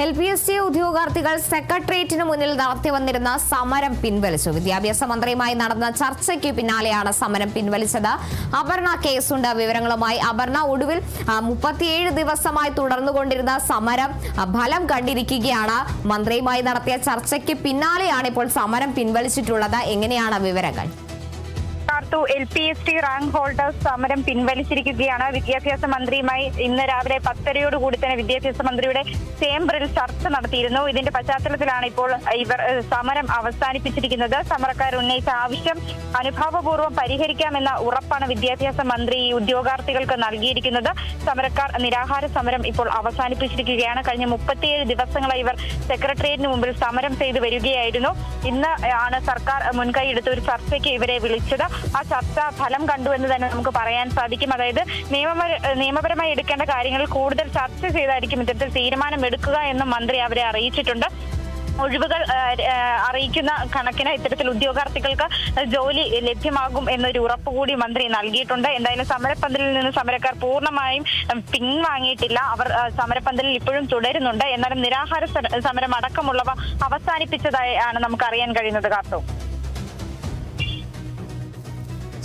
LPSC ഉദ്യോഗാർത്ഥികൾ സെക്രട്ടേറിയറ്റിന് മുന്നിൽ നടത്തി വന്നിരുന്ന സമരം പിൻവലിച്ചു. വിദ്യാഭ്യാസ മന്ത്രിയുമായി നടന്ന ചർച്ചയ്ക്ക് പിന്നാലെയാണ് സമരം പിൻവലിച്ചത്. അപർണ കേസുണ്ട്. വിവരങ്ങളുമായി അപർണ, ഒടുവിൽ 37 ദിവസമായി തുടർന്നുകൊണ്ടിരുന്ന സമരം ഫലം കണ്ടിരിക്കുകയാണ്. മന്ത്രിയുമായി നടത്തിയ ചർച്ചയ്ക്ക് പിന്നാലെയാണ് ഇപ്പോൾ സമരം പിൻവലിച്ചിട്ടുള്ളത്. എങ്ങനെയാണ് വിവരങ്ങൾ? LPSC റാങ്ക് ഹോൾഡേഴ്സ് സമരം പിൻവലിച്ചിരിക്കുകയാണ്. വിദ്യാഭ്യാസ മന്ത്രിയുമായി ഇന്ന് രാവിലെ 10:30 തന്നെ വിദ്യാഭ്യാസ മന്ത്രിയുടെ ചേംബറിൽ ചർച്ച നടത്തിയിരുന്നു. ഇതിന്റെ പശ്ചാത്തലത്തിലാണ് ഇപ്പോൾ ഇവർ സമരം അവസാനിപ്പിച്ചിരിക്കുന്നത്. സമരക്കാർ ഉന്നയിച്ച ആവശ്യം അനുഭാവപൂർവ്വം പരിഹരിക്കാമെന്ന ഉറപ്പാണ് വിദ്യാഭ്യാസ മന്ത്രി ഉദ്യോഗാർത്ഥികൾക്ക് നൽകിയിരിക്കുന്നത്. സമരക്കാർ നിരാഹാര സമരം ഇപ്പോൾ അവസാനിപ്പിച്ചിരിക്കുകയാണ്. കഴിഞ്ഞ 37 ദിവസങ്ങളായി ഇവർ സെക്രട്ടേറിയറ്റിന് മുമ്പിൽ സമരം ചെയ്തു വരികയായിരുന്നു. ഇന്ന് ആണ് സർക്കാർ മുൻകൈയെടുത്ത് ഒരു ചർച്ചയ്ക്ക് ഇവരെ വിളിച്ചത്. ആ ചർച്ച ഫലം കണ്ടു എന്ന് തന്നെ നമുക്ക് പറയാൻ സാധിക്കും. അതായത് നിയമപരമായി എടുക്കേണ്ട കാര്യങ്ങൾ കൂടുതൽ ചർച്ച ചെയ്തായിരിക്കും ഇത്തരത്തിൽ തീരുമാനം എടുക്കുക എന്ന് മന്ത്രി അവരെ അറിയിച്ചിട്ടുണ്ട്. ഒഴിവുകൾ അറിയിക്കുന്ന കണക്കിന് ഇത്തരത്തിൽ ഉദ്യോഗാർത്ഥികൾക്ക് ജോലി ലഭ്യമാകും എന്നൊരു ഉറപ്പ് കൂടി മന്ത്രി നൽകിയിട്ടുണ്ട്. എന്തായാലും സമരപ്പന്തലിൽ നിന്ന് സമരക്കാർ പൂർണ്ണമായും പിൻവാങ്ങിയിട്ടില്ല. അവർ സമരപ്പന്തലിൽ ഇപ്പോഴും തുടരുന്നുണ്ട്. എന്നാലും നിരാഹാര സമരം അടക്കമുള്ളവ അവസാനിപ്പിച്ചതായാണ് നമുക്ക് അറിയാൻ കഴിയുന്നത്. കാർത്തു,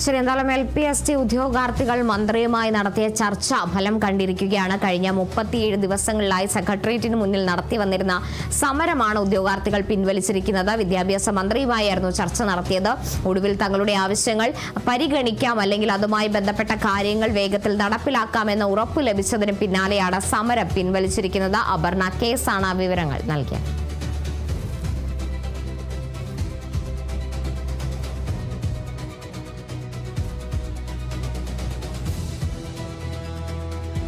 ശരി, എന്തായാലും LPSC ഉദ്യോഗാർത്ഥികൾ മന്ത്രിയുമായി നടത്തിയ ചർച്ച ഫലം കണ്ടിരിക്കുകയാണ്. കഴിഞ്ഞ 37 ദിവസങ്ങളിലായി സെക്രട്ടേറിയറ്റിന് മുന്നിൽ നടത്തി വന്നിരുന്ന സമരമാണ് ഉദ്യോഗാർത്ഥികൾ പിൻവലിച്ചിരിക്കുന്നത്. വിദ്യാഭ്യാസ മന്ത്രിയുമായിരുന്നു ചർച്ച നടത്തിയത്. ഒടുവിൽ തങ്ങളുടെ ആവശ്യങ്ങൾ പരിഗണിക്കാം, അല്ലെങ്കിൽ അതുമായി ബന്ധപ്പെട്ട കാര്യങ്ങൾ വേഗത്തിൽ നടപ്പിലാക്കാമെന്ന ഉറപ്പ് ലഭിച്ചതിന് പിന്നാലെയാണ് സമരം പിൻവലിച്ചിരിക്കുന്നത്. അപർണ കേസാണ് വിവരങ്ങൾ നൽകിയത്.